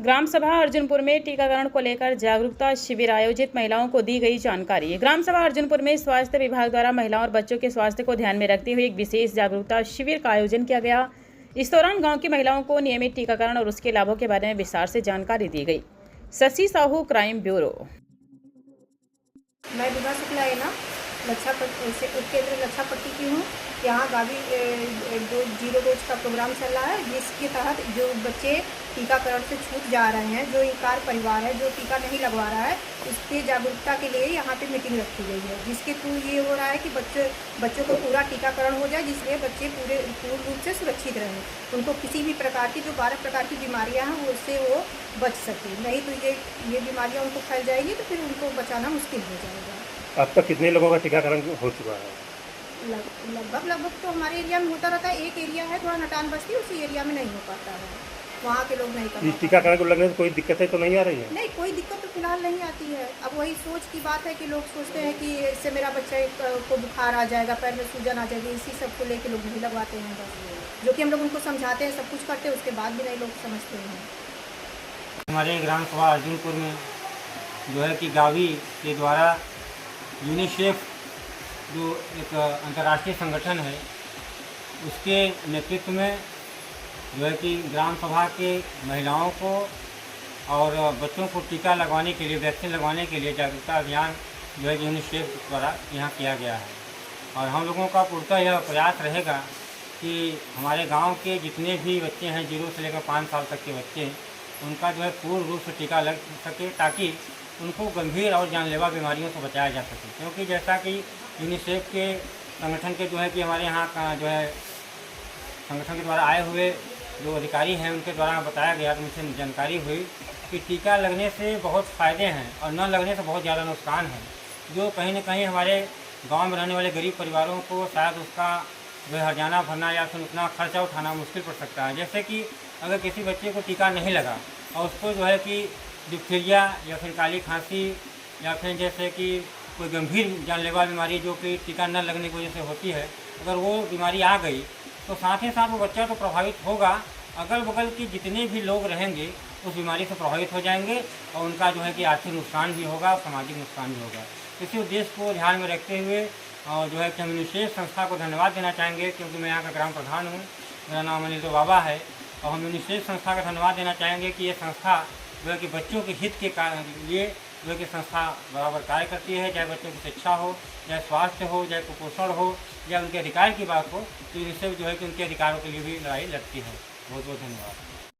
ग्राम सभा अर्जुनपुर में टीकाकरण को लेकर जागरूकता शिविर आयोजित, महिलाओं को दी गई जानकारी। ग्राम सभा अर्जुनपुर में स्वास्थ्य विभाग द्वारा महिलाओं और बच्चों के स्वास्थ्य को ध्यान में रखते हुए एक विशेष जागरूकता शिविर का आयोजन किया गया। इस दौरान गांव की महिलाओं को नियमित टीकाकरण और उसके लाभों के बारे में विस्तार से जानकारी दी गई। Shashi Sahu, crime bureau. मैं विभा शुक्ला है ना, उपकेंद्र लच्छापट्टी की हूँ। यहाँ गावी जीरो डोज का प्रोग्राम चल रहा है, जिसके तहत जो बच्चे टीकाकरण से छूट जा रहे हैं, जो इनकार परिवार है, जो टीका नहीं लगवा रहा है, उसके जागरूकता के लिए यहाँ पे मीटिंग रखी गई है, जिसके थ्रू ये हो रहा है कि बच्चों को पूरा टीकाकरण हो जाए, जिसलिए बच्चे पूर्ण रूप से सुरक्षित रहें। उनको किसी भी प्रकार की जो 12 प्रकार की बीमारियाँ हैं उससे वो बच सके। नहीं तो ये बीमारियाँ उनको फैल जाएगी तो फिर उनको बचाना मुश्किल हो जाएगा। अब तक कितने लोगों का टीकाकरण हो चुका है? लगभग तो हमारे एरिया में होता रहता है। एक एरिया है थोड़ा नटान बस्ती, उसी एरिया में नहीं हो पाता है, वहाँ के लोग नहीं कर पाते। इस टीकाकरण को लगने से कोई दिक्कतें तो नहीं आ रही है? नहीं, कोई दिक्कत तो फिलहाल नहीं आती है। अब वही सोच की बात है कि लोग सोचते हैं कि इससे मेरा बच्चे को बुखार आ जाएगा, पैर में सूजन आ जाएगी, इसी सब को लेके लोग नहीं लगवाते हैं बस। जो कि हम लोग उनको समझाते हैं, सब कुछ करते हैं, उसके बाद भी नहीं लोग समझते हैं। हमारे ग्राम सभा अर्जुनपुर में जो है कि गावी के द्वारा यूनिसेफ जो एक अंतर्राष्ट्रीय संगठन है, उसके नेतृत्व में जो है कि ग्राम सभा के महिलाओं को और बच्चों को टीका लगवाने के लिए, वैक्सीन लगवाने के लिए जागरूकता अभियान जो है कि यूनिसेफ द्वारा यहाँ किया गया है। और हम लोगों का पूर्णतः यह प्रयास रहेगा कि हमारे गांव के जितने भी बच्चे हैं, 0 से लेकर 5 साल तक के बच्चे, उनका जो है पूर्ण रूप से टीका लग सके, ताकि उनको गंभीर और जानलेवा बीमारियों से बचाया जा सके। क्योंकि जैसा कि यूनिसेफ के संगठन के जो है कि हमारे यहाँ का जो है संगठन के द्वारा आए हुए जो अधिकारी हैं, उनके द्वारा बताया गया, तो मुझे जानकारी हुई कि टीका लगने से बहुत फ़ायदे हैं और न लगने से बहुत ज़्यादा नुकसान है, जो कहीं न कहीं हमारे गांव में रहने वाले गरीब परिवारों को शायद उसका जो है हर्जाना भरना या फिर उतना खर्चा उठाना मुश्किल पड़ सकता है। जैसे कि अगर किसी बच्चे को टीका नहीं लगा और उसको जो है कि डिप्थीरिया या फिर काली खांसी या फिर जैसे कि कोई गंभीर जानलेवा बीमारी जो कि टीका न लगने की वजह से होती है, अगर वो बीमारी आ गई तो साथ ही साथ वो बच्चा तो प्रभावित होगा, अगल बगल के जितने भी लोग रहेंगे उस बीमारी से प्रभावित हो जाएंगे और उनका जो है कि आर्थिक नुकसान भी होगा, सामाजिक नुकसान भी होगा। इसी उद्देश्य को ध्यान में रखते हुए और जो है कि हम यूनिसेफ संस्था को धन्यवाद देना चाहेंगे, क्योंकि मैं यहाँ का ग्राम प्रधान हूँ, मेरा नाम अनिल बाबा है। और हम यूनिसेफ संस्था का धन्यवाद देना चाहेंगे कि ये संस्था जो है कि बच्चों के हित के लिए जो है कि संस्था बराबर कार्य करती है, चाहे बच्चों की शिक्षा हो, चाहे स्वास्थ्य हो, चाहे कुपोषण हो, या उनके अधिकार की बात हो, तो यूनिसेफ जो है कि उनके अधिकारों के लिए भी लड़ाई लड़ती है। बहुत बहुत धन्यवाद।